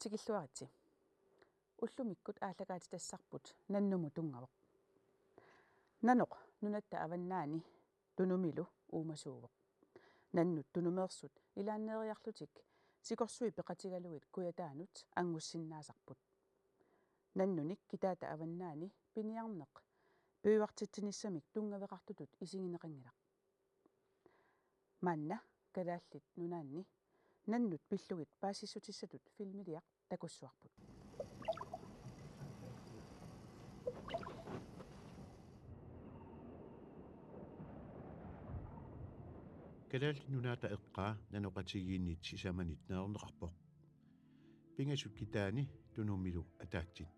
Tikilluaritsi. Ullumikkut aalakaati tassarput nannumu tungavoq. Nanoq nunatta avannaani tunumilu uumasuuvoq. Nannut tunumeersut ilaanneeriarlutik sikorsui peqatigaluit kuyataanut anngussinnaasarput. Nannunik kitaata avannaani piniarneq pyyuartittinissamik tungaveqartutut isingineqangilaq. Manna kalaallit nunaanni nannut pillugit paassissutissatut filmiliaq takussuarput. Kalaallit nunaata eqqaa nanoqatigiinniit sisamanit naaorneqarpoq. Pingasut kitaani tunumilu ataatsit.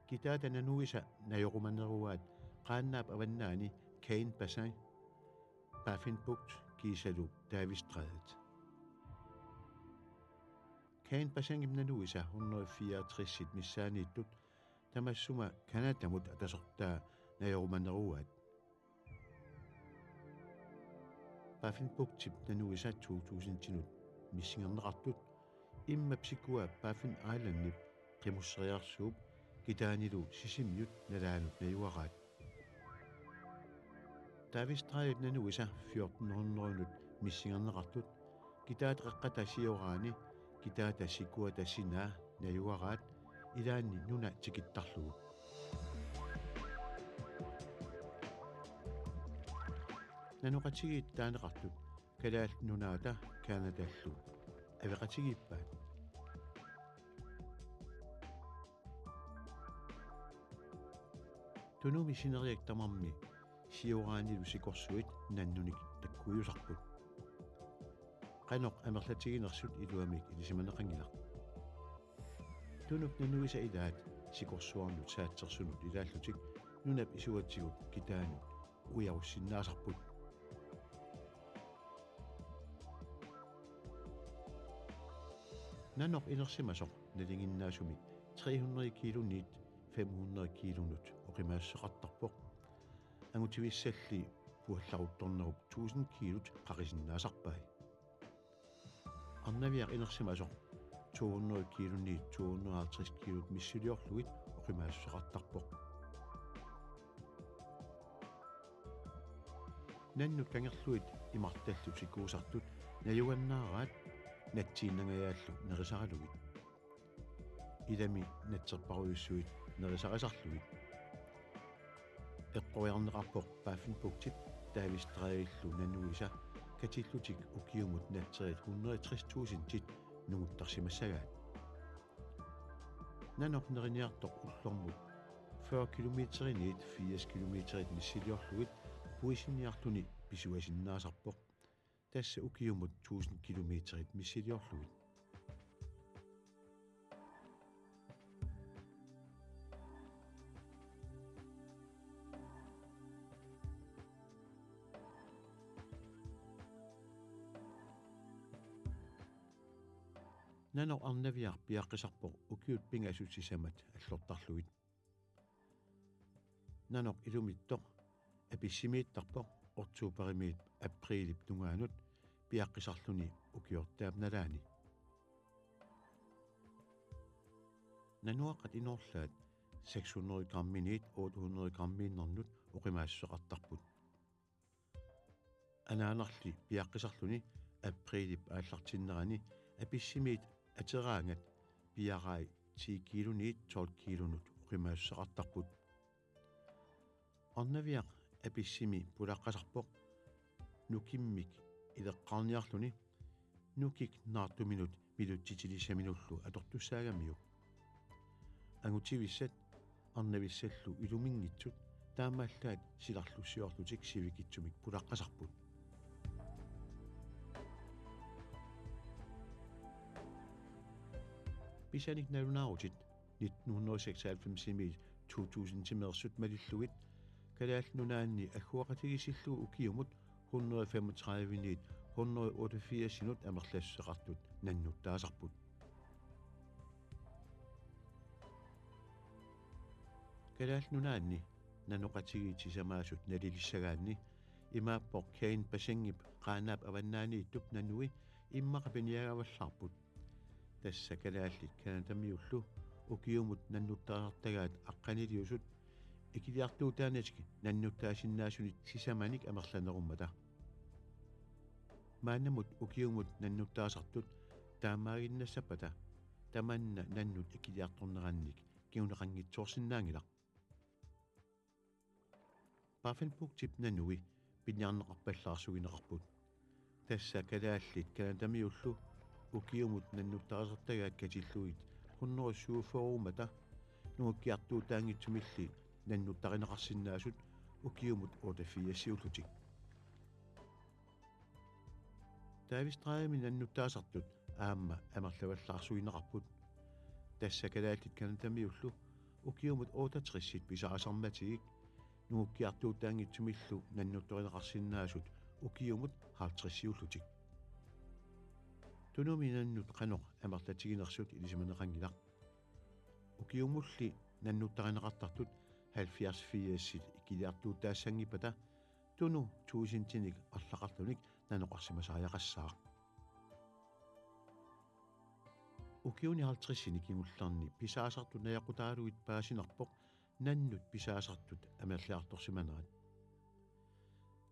Kitaata nanuisa najoqumaneruaat qaannaap avannaani Cain Bassin Baffinbugt Kiisalup Davisstrædet. Cain Bassin nanuisa 164 missaaniittut tamassuma Kanatamut atasortaa najoqumaneruaat. Baffinbugt nanuisa 2000 missingerneqartut imma psikua Baffin Islandnip qimusseriarsuup kitaanilu sisimmiut nalaanut najuaraat. Davisstrædet nanuisa 1400 missingerneqartut kitaat qaqqata sioraani kitaata sikuata sinaa najuaraat ilaanni nuna tikittarlugu. Nanuqatigiit taaneqartut kalaal nunaata Kanadallu aveqatigippaat. Tunumi sineriak tamarmi sioraanilu sikorsuit nannunik takkuyusarput. Qanoq amerlatiginersut iluamik ilisimaneqangilaq. Tunuk nanuisa ilaat sikorsuarnut saatsersunut ilaallutik nunap isuatigut kitaanut ujarussinnaasarput. Nanoq inersimasoq nalinginnaasumik 300 kiloniit 500 kilonut oqimaasseqartarpoq angutivissalli puallaruttornerup 1000 kilot qaqisinnaasarpai. Arnaviaq inersimasoq 200 kiloniit 250 kilot missuliorluit oqimaasseqartarpoq. Nannut kangerluit imartallu sikuusartut najugannaaraat natsiinnangajaallu nerisaralugit. Ilami natserparuyussuit nerisaqasarlugit. Eqqoriarneqarpoq Baffinbugtit Davisstrædillu nanuisa katillutik ukiumut natserit 160.000 tit nunguttarsimassagaat. Nanoq neriniartoq ullormut 40 kilometeriniit 80 kilometerit missiliorlugit puisinniartuni pisuasinnaasarpoq. Tässä ukiumut 1000 kilometerit missiliorlugit. Nanoq arnaviaq piaqqisarpoq ukiut pingasutsisamat allortarlugit. Nanoq ilumittoq apissimiittarpoq ortuuparimiit aprilip tungaanut piaqqisarluni ukiortaap nalaani. Nanuaqqat inorlaat 600 gramminiit 800 grammiinnernet oqimaasseqartarput. Anaanarli piaqqisarluni aprilip aallartinnerani apissimiit ateraangat piarai 10 kiloniit 12 kilonut oqimaasseqartarput. Arnaviaq apissimi pulaqqasarpoq nukimmik ileqqarniarluni nukik naartuminut miluttitilisaminullu atortussaagamiuk. Angutivissat arnavissallu ilumingitsut taamaallaat silarlussiorlutik sivikitsumik pulaqqasarput. Pisanik nalunaarutit 1996 2000 timersut malillugit kalaal nunaanni agguaqatigisillugu ukiumut 135 188 sinut amerlasseqartut nannuttaasarput. Kalaal nunaanni nanoqatigiitisamaasut nalilissagaanni imaappoq Cain Bassingip qaanaap avannaaniittup nanui immaqa piniagavallarput тассакалааллит канатамиуллу укиумут наннуттаасартагаат аққанилиусут икилиартуутааначки наннуттаасиннаасунит сисаманик амерланеруммата маанамут укиумут наннуттаасартут таамаагиннассапата таманна наннут икилиарторнеранник киунеқангитсуорсинаангила пафенпуктип нануи пинниарнеқарпаллаарсугинеқарпут тассакалааллит канатамиуллу укиумут наннуттаасартагаат катиллуит хуннеруссууфферумата нугкиартуутаангитсумилли наннуттаринеқарсинаасут укиумут отафиассиуллутик таавистраами наннуттаасартут аама амерлаваллаарсуинеқарпут тассакалааллит канатамиуллу укиумут отатриссит писарасарматигик нугкиартуутаангитсумиллу наннутторинеқарсинаасут укиумут хаалтриссиуллутик тунуми наннут қаноқ амерлатигинерсут илисиманеқангилақ укиумулли наннуттаринеқартартут 74-сит икилиартуутаассангипата туну туусинтиник арлақарлуник наноқарсимасааяқассаа укиуни 50-сини кигулларни писаасартут наяқутаалуит паасинарпоқ наннут писаасартут амерлиарторсиманерат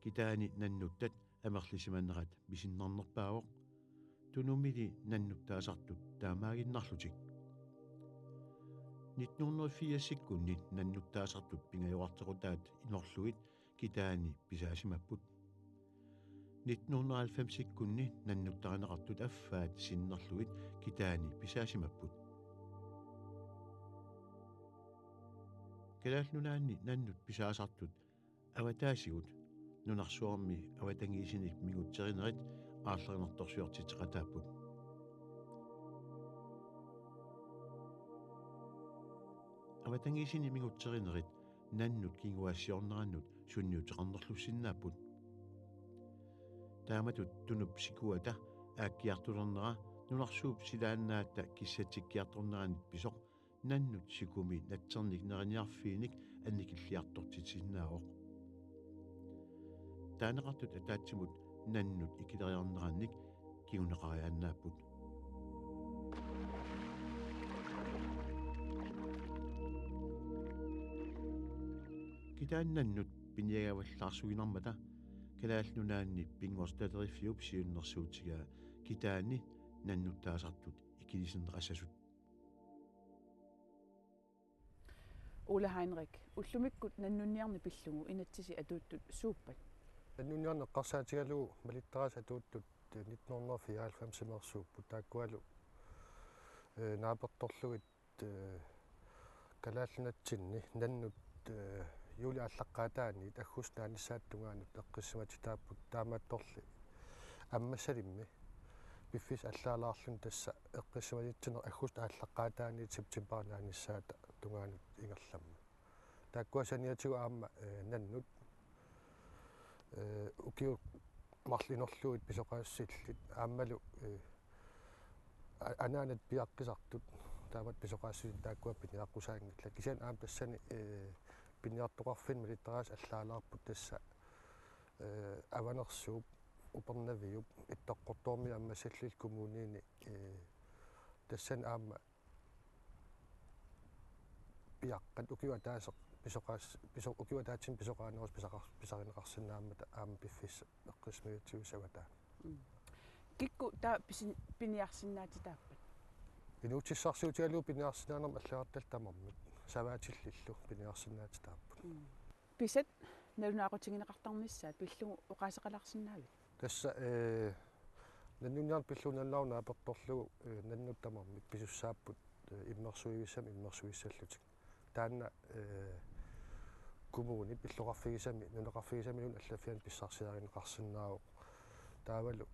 китаани наннуттат амерлисиманерат мисиннарнерпаавоқ тунумили наннуттаасартут таамаагиннарлутик 1984-сиккунни наннуттаасартут пингаюартеқутаат инорлуит китаани писаасимаппут 1990-сиккунни наннуттаринеқартут аффаат синнерлуит китаани писаасимаппут калаалнунаанни наннут писаасартут аватаасигут нунарсуарми аватангиисиник мигутсеринерит аарлернерторсуартитеқатааппут аватангиисини мигутсеринерит наннут кингуассиорнераннут сунниутеқарнерлуссиннааппут тааматут тунуп сикуата ааккиартулернера нунарсууп силааннаатта киссатиккиарторнеранит писоқ наннут сикуми натсерник нериниарфииник анникиллиартортитсиннаавоқ таанеқартут атаатсимут наннут икилериарнеранник кигунеқариааннааппут китааннаннут пиниагаваллаарсугинармата калаалнунаанни пингорсталериффиуп сиуннэрсуутигаа китаани наннуттаасартут икилисинеқассасут Ole Heinrich уллумиккут наннунниарни пиллугу инатсиси атууттут сууппат наннунниарнеққарсаатигалуу малиттарас атууттут 1994 тааккуалу нааперторлугит калааллинатсинни наннут юли аллаққаатаани аггуст нааниссааттунгаанут эққиссиматитааппут таамаатторли аммассалимми пиффис аллаалаарлун тасса эққиссиматитсинер аггуст ааллаққаатаани септембер нааниссаата тунгаанут ингерламма тааккуасаниатигу аама наннут укиу марлинерлуит писоқаассиллит ааммалу анаанат пиаққисартут таамат писоқаассуин тааккуаппит неаққусаангилла кисиан аам тассани пинниартоқарфин милиттараас аллаалаарпут тасса аванерсууп упернавиуп иттоққорторми аммасаллил коммуниини тассан аама пиаққат укиуа таасеқ писоқаас укиуатаатсин писоқаанерус писаринеқарсинааммата аама пиффис эққисмиутсуусавата кикку таа пиниарсинаатитааппат инуутиссарсуутигалуу пиниарсинаанерм аллагартал тамармик саваатиллиллу пиниарсинаатитааппут писат налунаақутигинеқартарнissaат пиллугу оқаасеқаларсинаавит тасса наннунниар пиллуналлаарна аперторлугу наннуттамармик писуссааппут иммерсуивиссаллутик таанна коммуни пиллоқарфигисами нунеқарфигисамиун аллаффиан писсарсиаринеқарсинаавоқ таавалу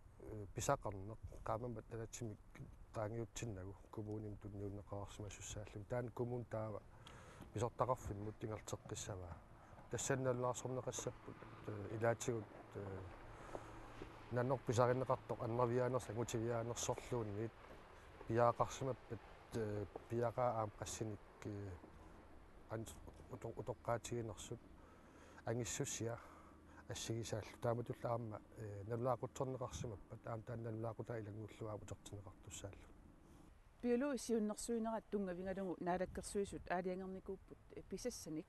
писақарнеқ qaamamат алатсимик qaangiutsinnagu коммуним тунниуннеқарсимассуссааллу таан коммун таава писортақарфиммут тингартеққиссаваа тассанналлаарсорнеқассаппут илаатигут наннор писаринеқартоқ аннервиаанерса мотивиаанерсорлуунниит пиаақарсимаппат пиақаа аам qassinik утоққаатигинерсут ангиссуссиа ассигисааллу тааматулла аама налулаақутсорнеқарсимаппат аам таан налулаақутаа илагууллуаа утертинеқартуссааллу Biolo siunnersuinerat tungavингалугу наалаккерсуисут аалиангерникууппут писассаник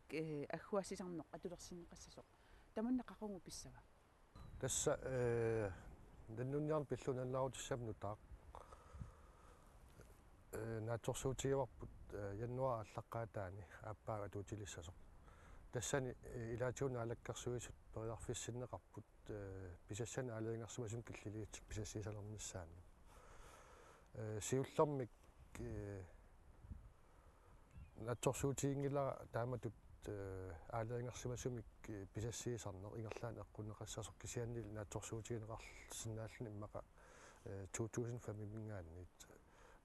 аггуассисарнеқ атулерсиннеқассасоқ таманна қақунгу писсава тасса наннунниарн пиллуналлаарутиссамну таа наатсорсуутигаварпут яннуара аллаққаатаани ааппаага туутилиссасоқ тассани илаатиуна алаккерсуисут периарфиссиннеқарпут писассани аалиангерсумасум киллилиитсик писассисалернissaannu сиуллэрмик наатсорсуутигингилара тааматут аалиангерсумасумик писассисарнеқ ингерлаан эққунеқассасоқ кисианнил наатсорсуутигинеқарлсинааллани иммақа 2005-мингаанниит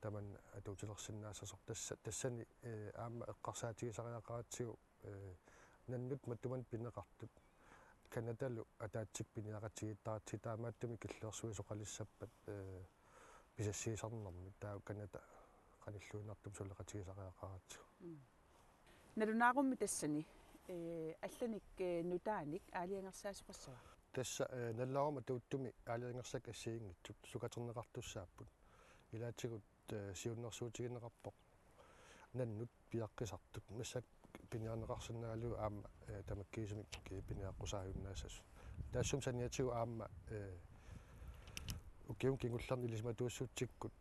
таман атуутилерсинаассасоқ тассани аама эққарсаатигисариақаратсигу наннут маттуман пинеқартут канадалу атаатсик пиниақатигиттаратси таамааттуми киллерсуисоқалиссаппат писассисарнерми таа канада qanilluinartum sulleqatigisariaqaratsu налунаагумми тассани алланик нутааник аалиангерсаасоқассава тасса наллаарма тууттуми аалиангерсак ассиингитсут сукатернеқартуссааппут илаатигут сиуннерсуутигинеқарпоқ наннут пиаққисартут массак пиниарнеқарсинаалу аама тамаккиисумик пиниаққусааюннаассас таассум саниатигу аама укиум кингулларни лисматууссуутсиккут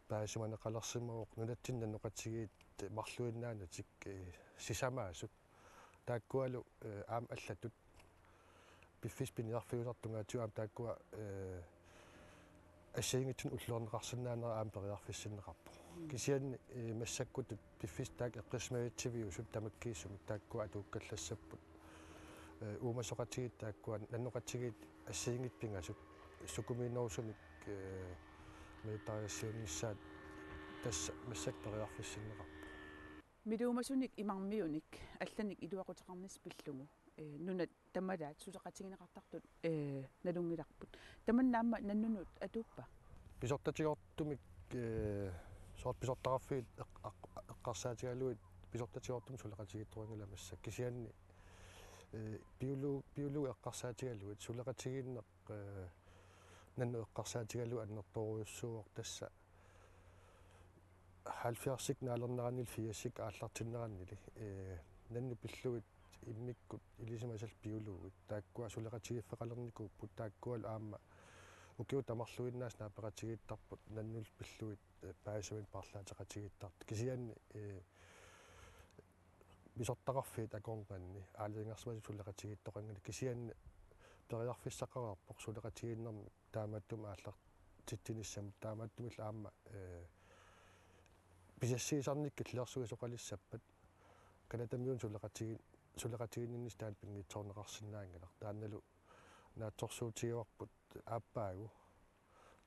паасуманеқалерсимавоқ нунатсиннанноқатсигиит марлуиннаанатик сисамаасут тааккуалу аам аллатут пиффис пиниарфиулартунгаатиу аам тааккуа ассиингитсун уллуорнеқарсинаанера аам периарфиссиннеқарпо кисианни массаккутут пиффис таак эққисмавитсивиусут тамаккииссумик тааккуа атууккаллассаппут уумасоқатигит тааккуа нанноқатсигит ассиингит пингасут сукумиинерусумик мейтариассиунnissaat тасса массак периарфиссиннеқарпо милуумасуник имармиуник алланик илуақутеқарнис пиллугу нунат тамалаат сулеқатигинеқартартут налунгиларпут таманнаама наннунут атууппа писортатигортумик соорт писортараффиит эққарсаатигалуит писортатигортум сулеқатигитторингила массак кисианни биолу эққарсаатигалуит сулеқатигиннеқ нанну эққарсаатигалу аннерторуйуссууоқ тасса 70-сик наалернеранил 80-сик ааллартиннераннили нанну пиллуит иммиккут илисимасал биолуугит тааккуа сулеқатигиффеқалерникууппут тааккуал аама укиу тамарлуиннаас наапеқатигиттарпут наннул пиллуит паасуин парлаатеқатигиттарт кисианни мисортақарфиит акоорнганни аалингерсмасу сулеқатигиттоқангали кисианни периарфиссақараарпоқ сулеқатигиннерми тааматтум ааллартиттиниссам тааматтумил аама писассиисарник киллерсуисоқалиссаппат канатамиун сулеқатигиннис таан пингитсоорнеқарсинаангалар таанналу наатсорсуутигуарпут ааппаагу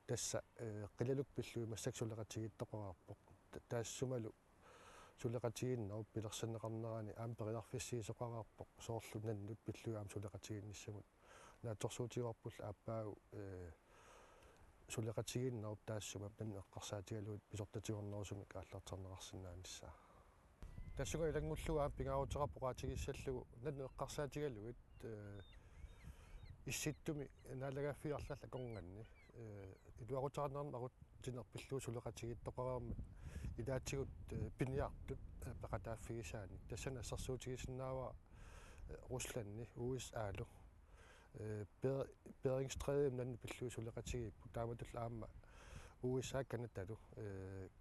тасса қилалук пиллуи массак сулеқатигиттоқараарпоқ таассумалу сулеқатигиннеру пилерсиннеқарнерани аам периарфиссиисоқараарпоқ соорлу наннут пиллуи аам сулеқатигинниссамут наатсорсуутигуарпул ааппаагу сулеқатигиннеру таассума нанну эққарсаатигалуит писортатигорнерусумик ааллартернеқарсинааниссаа тассуга илангуллуга аам пингаарутеқарпоқаатигиссаллугу нанну эққарсаатигалуит исситтуми наалагааффиарлалла конганни илуарутеқарнернер арутинер пиллуу сулеқатигиттоқараармат илаатигут пиниартут пеқатааффигисаани тассана ассерсуутигисиннаава русланни уисаалу берингстræde нанну пиллуу сулеқатигиппу тааматул аама USA канаталу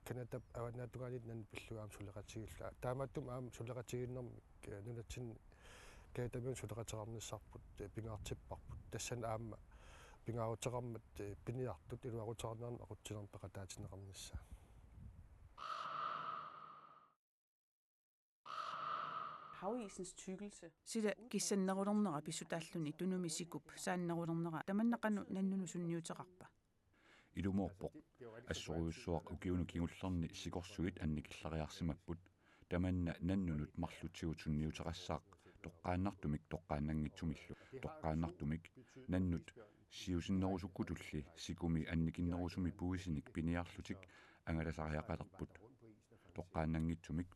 канада аванаатугаанит нанну пиллуу аам сулеқатигилла тааматтум аам сулеқатигиннерми нунатсин каатамиун сулеқатерарниссарпут пингаартиппарпут тассана аама пингаарутеқармат пиниартут илуарутеқарнерна ақутсинерн пеқатаатинеқарнissaа Havisens tykkelse. Sida kissannerulernera pissutaalluni tunumissikup saannerulernera tamannaqanu nannunu sunniuteqarpa. Ilumorpoq assoruyussuaq ukiunu kingullerni sikorsuit annikillariarsimapput tamanna nannunut marlutigu sunniuteqassaaq toqqaannartumik toqqaannangitsumillu toqqaannartumik nannut siusinnerusukutulli sikumi annikinnerusumi puisinik piniarlutik angalasariaqalerput toqqaannangitsumik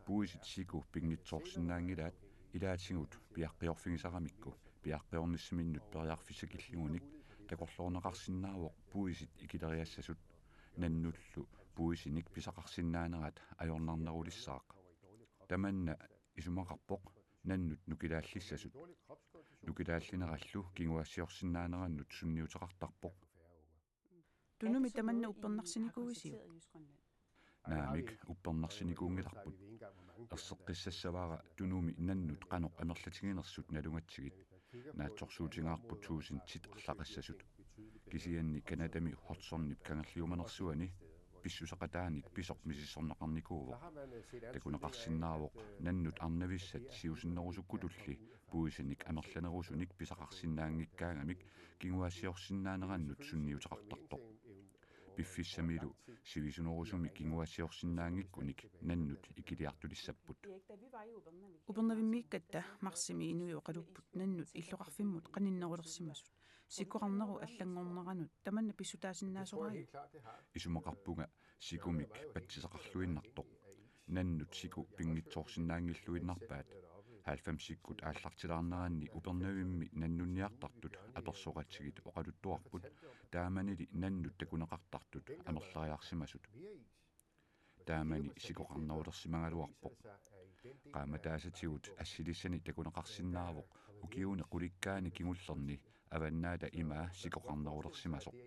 puisit siku pignitsoorsinnaangilaat ilaatigut piaqqиорфигисарамикку piaqqиорниссиминнут периарфиссакиллугуник такорлоорнеқарсиннаавоқ puisit ikileriassasut nannullu puisinik pisaqarsinnaaneraat ajornarnerulissaq tamanna isumaqarpoq nannut nukilaallissasut nukilaallinerallu kinguassiorsinnaanерannut sunniuteqartarpoq tunumi tamanna uppernarsinikiuisiu naamik uppernarsinikiungilarput erseqqissassavaara tunumi nannut qanoq amerlatiginersut nalungatsigit naatsorsuutigaarput suusin tit arlaqassasut kisianni kanadami hortsornip kangerliumanersuani pissusaqataanik pisoq misissornaqarnikuuvoq takuneqarsinnaaroq nannut arnavissat siusinnerusukkululli puisinik amerlanerusunik pisaqarsinnaangikkaangamik kinguassiorsinnaanerannut sunniuteqartartoq piffissamilu sivisunerusumi kinguassiorsinnaangikkunik nannut ikiliartulissapput upernavimmikkatta marsimi inuiuqalupput nannut illoqarfimmut qaninnerulersimasut sikuqarneru allangorneranut tamanna pissutaasinnaasoriu isumaqarpunga sikumik patsisaqarluinnartoq nannut siku pingitsoorsinnaangilluinnarpaat 90 sikkut aallartilaarneranni upernavimmi nannunniartartut apersoqatsigit oqaluttuarput taamanili nannut takuneqartartut amerlariarsimasut taamani sikoqarnerulersimangaluarpoq qaamataasatigut assilissani takuneqarsinnaavoq ukiune qulikkaani kingullerni avannaata imaa sikoqarnerulersimasoq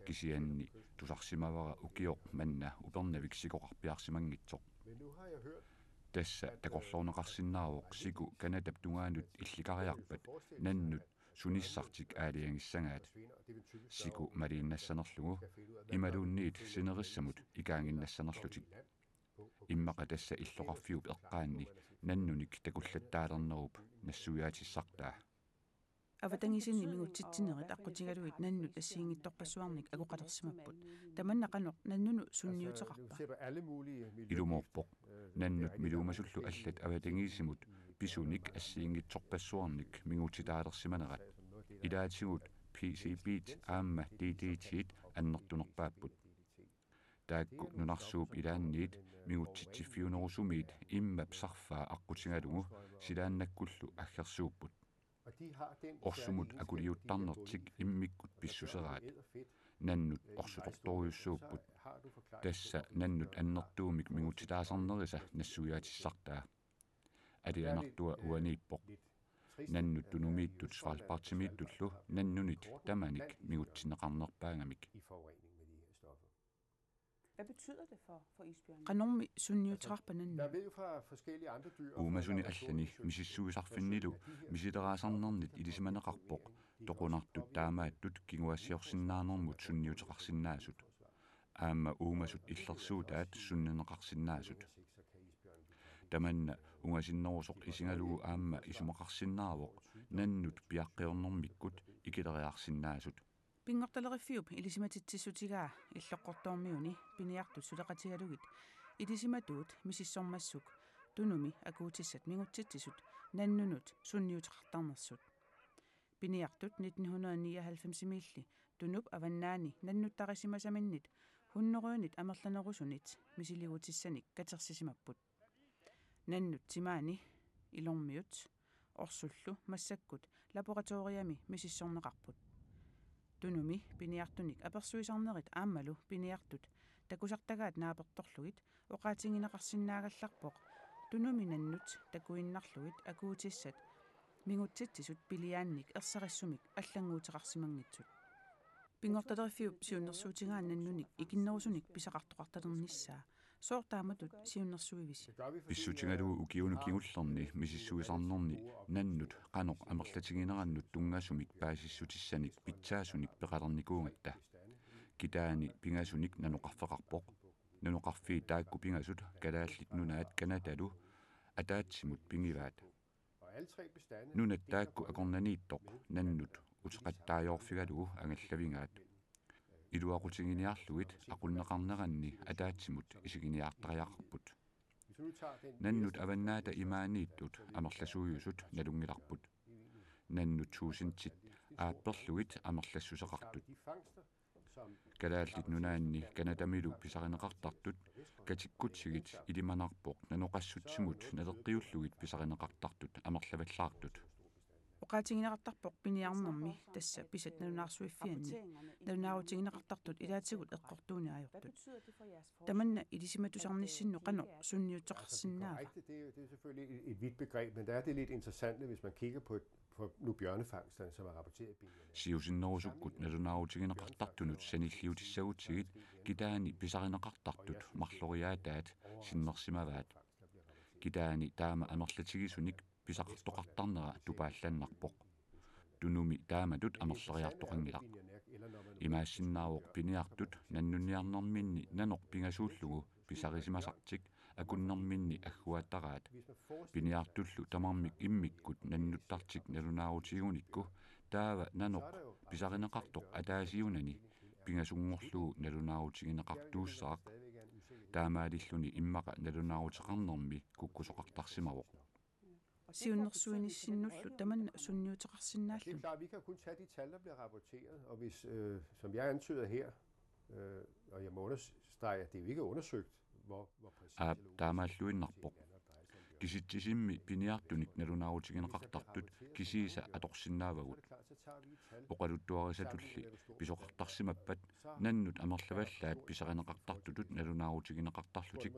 kisianni tusarsimavara ukioq manna upernavik sikoqarpiarsimangitsoq tassa takorlorneqarsinnaaroq siku kanatap tungaanut illikariarpat nannut sunissartik aaliangissangaat siku maliinnassanerlugu imaluunniit sinerissamut ikaanginnassanerlutik immaqa tassa illoqarfiup eqqaanni nannunik takullattaalernerup nassuyaatissartaa avatangisinni mingutsitsinerit aqutigaluit nannut assiingittorpassuarnik agoqalersimapput tamanna qanoq nannunu sunniuteqarpa ilumorpoq nannut miluumasullu allat avatangisimut pisunik assiingitsorpassuarnik mingutitaalersimanerat ilaatigut PCB-t aamma DDT-t annertunerpaapput taakku nunarsuup ilaanniit mingutsitsiffiunerusumiit immap sarfaa aqutigalugu silaannakkullu aggersuupput orsumut akuliuttarnertik immikkut pissuseraat nannut orsutortoriussuupput tassa nannut annertuumik mingutitaasarnerisa nassuyaatissartaa alianartua uaniippoq nannut tunumiittut svalpartimiittullu nannunit tamanik mingutsineqarnerpaangamik Hvad betyder det for isbjørnen? Qanormi sunniuteqarpananni. Uumasuni allani misissuisarfinnilu misileraasarnernit ilisimaneqarpoq toqunartut taamaattut kinguassiorsinnaanermut sunniuteqarsinnaasut aamma uumasut illersuutaat sunnineqarsinnaasut tamanna ungasinnerusoq isingalugu aamma isumaqarsinnaaroq nannut piaqqeornermikkut ikileriarsinnaasut Pingortaleriffiup ilisimatitsissutigaa illoqqortoormiuni piniartut suleqatigalugit ilisimatuut misissormassuk tunumi akuutissat mingutsitsisut nannunut sunniuteqartarnersut piniartut 1999 tunup avannaani nannuttarisimasinnit hunneruunit amerlanerusunit misiligutissanik katersisimapput nannut timaani ilormiut orsullu massakkut laboratoriami misissorneqarput tunumi piniartunik apersuisarnerit aammalu piniartut takusartagaat naapertorlugit oqaatingineqarsinnaagallarpoq tunumi nannut takuinnarlugit akuutissat mingutsitsisut piliaannik erserissumik аллангуутеқарсимангитсут пингорталерфиуп сиуннэрсуутигаан наннуник икиннерусуник писақартоқарталернissaa соортааматут сиуннэрсуивиси писсутигалугу укиуну кигуллерни мисиссуисарнерни наннут қанеқ амерлатигинераннут тунгасумик паасиссутиссаник питсаасуник пеқалерникуунгатта китаани пингасуник нануқарфеқарпоқ нануқарфии таакку пингасут калааллит нунаат канаталу атаатсимут пингиваат нунат таакку акорнанииттоқ наннут утеқаттаajorfigalugu ангаллавингаат илуақутигиниарлугит aqunneqarneranni ataatsimut isiginiaartariaqarput nannut avannaata imaaniittut amerlasuuyusut nalungilarput nannut suusintit aapperlugit amerlassuseqartut kalaallit nunaanni kanatamilu pisarineqartartut katikkutigit ilimanarpoq nanoqassutsimut naleqqiullugit pisarineqartartut amerlavallaartut oqaatingineqartarpoq piniarnermi tassa pisat nalunaarsuiffianni Narunaarutigineqartartut ilaatigut eqqortuuniajortut. Tamanna ilisimatusarnissinnu qano sunniuteqarsinnaava. Det er selvfølgelig et vidt begreb, men der er det lidt interessante, hvis man kigger på nu bjørnefangsterne, som er rapporteret i bierne. Siusinnerusukkut nalunaarutigineqartartunut sanilliutissagutigit kitaani pisarineqartartut marloriaataat sinnersimavaat. Kitaani taama anerlatigisunik pisaqartoqartarnera tupaallannarpoq. Tunumi taamatut anerleriartoqangilaq. Imaassinnaawoq piniartut nannunniarnerminni nanorpingasuullugu pisarisimasartik akunnerminni agguattaraat. Piniartullu tamarmik immikkut nannuttartik nalunaarutigunikku taava nanoq pisarineqartoq ataasiunani pingasungorlugu nalunaarutigineqartuussaraq. Taamaalilluni immaqa nalunaarutеқарнерми kukkusoqartarsimaroq. Siunnersuinissinullu tamanna sunniuteqarsinnaallun. Vi kan kun tage de tal, der bliver rapporteret, og hvis, som jeg antyder her, og jeg må understrege, at det jo ikke er undersøgt, hvor præcis taamaalluinnarpoq. Kisittisimmi piniartunik nalunaarutigineqartartut kisiisa atorsinnaavagut. Oqaluttuarisatulli pisoqartarsimappat nannut amerlavallaat pisarineqartartutut nalunaarutigineqartarlutik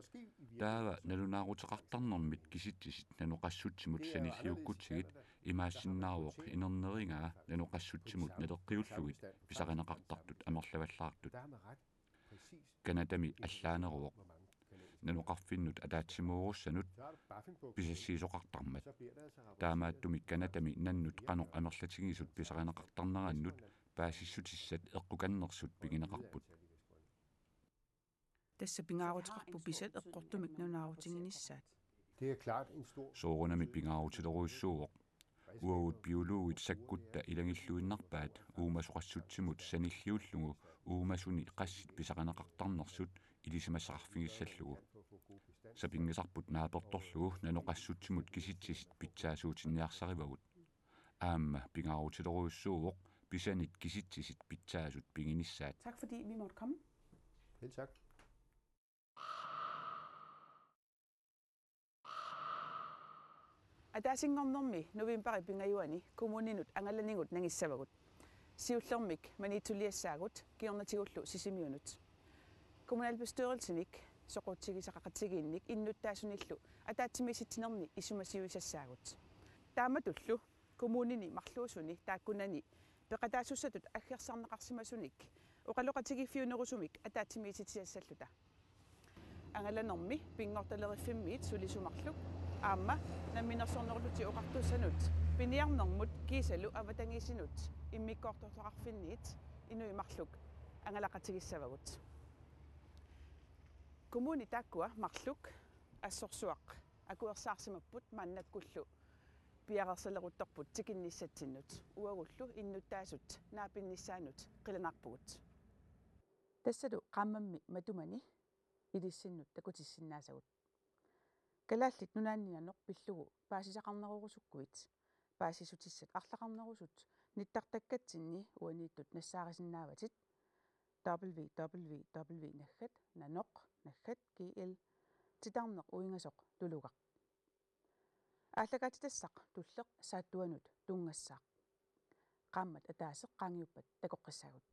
taava nalunaaruteqartarnermit kisittisit nanoqassutsimut sanilliukkutigit imaassinnaawoq inerneringaa nanoqassutsimut naleqqiullugit pisarineqartartut amerlavallaartut. Kanatami allaaneruoq nanoqarfinnut ataatsimuurussanut pisassiisoqartarmat taamaattumik kanatami nannut qanoq amerlatigisut pisarineqartarnerannut paasissutissat eqqukannersut pigineqarput. Tassa pingaaruteqarpu pisat eqqortumik nunaarutinginissaat. Det er klart en stor soorunami pingaarutileruissuuq uagut bioloogit sakkutta ilangilluinnarpaat uumasuqassutsimut sanilliullugu uumasuni qassit pisarineqartarnersut ilisimassaqarfigissallugu sapingisarput naapertorlugu nanoqassutsimut kisittisit pitsaasuutinniarsarivagut aamma pingaarutileruissuuq pisanit kisittisit pitsaasut pinginissaat. Tak fordi vi måtte komme. Helt tak. Ataasinngornermi Novemberi pingajuani kommuninut angallaningut nangissavagut. Siullermik manituliassaagut kiornatigullu sisimiunut. Kommunalbestyrelsenik soqutigisaqaqatigiinnik innuttaasunillu ataatsimisitsinerni issumasiuisassaagut. Taamatullu kommunini marluusuni taakkunani peqataasussatut aggersarneqarsimasunik oqaloqatigifiunerusumik ataatsimisitsiassalluta. Angallanermi pingortaleriffimmit sulisumarluk aamma namminersornerluti oqartussanut piniarnermut kiisalu avatangisinut immikkoortortoqarfinniit inuimarluk angalaqatigissavagut. Kommuni taakkua marluk assorsuaq akuersaarsимаппут maannakkullu piaqersaleruttorput tikinnissattinnut uagullu innuttaasut naapinnissaanut qilanarpugut. Tassadu qaammammi matumani ilissinnut takutissinnaasagут. Kalaallit nunaanninaanoq pillugu paasisaqarnerurusukkuit paasisutissat арлақарнерусут ниттартаккатсинни уанииттут нассаарисиннааватит www.nanoq.gl титарнеқ уинgasоқ тулугақ ааллагаатитассақ туллеқ сааттуанут тунгассаақ qaammat ataasеқ qaangiuppat takoqqissaagut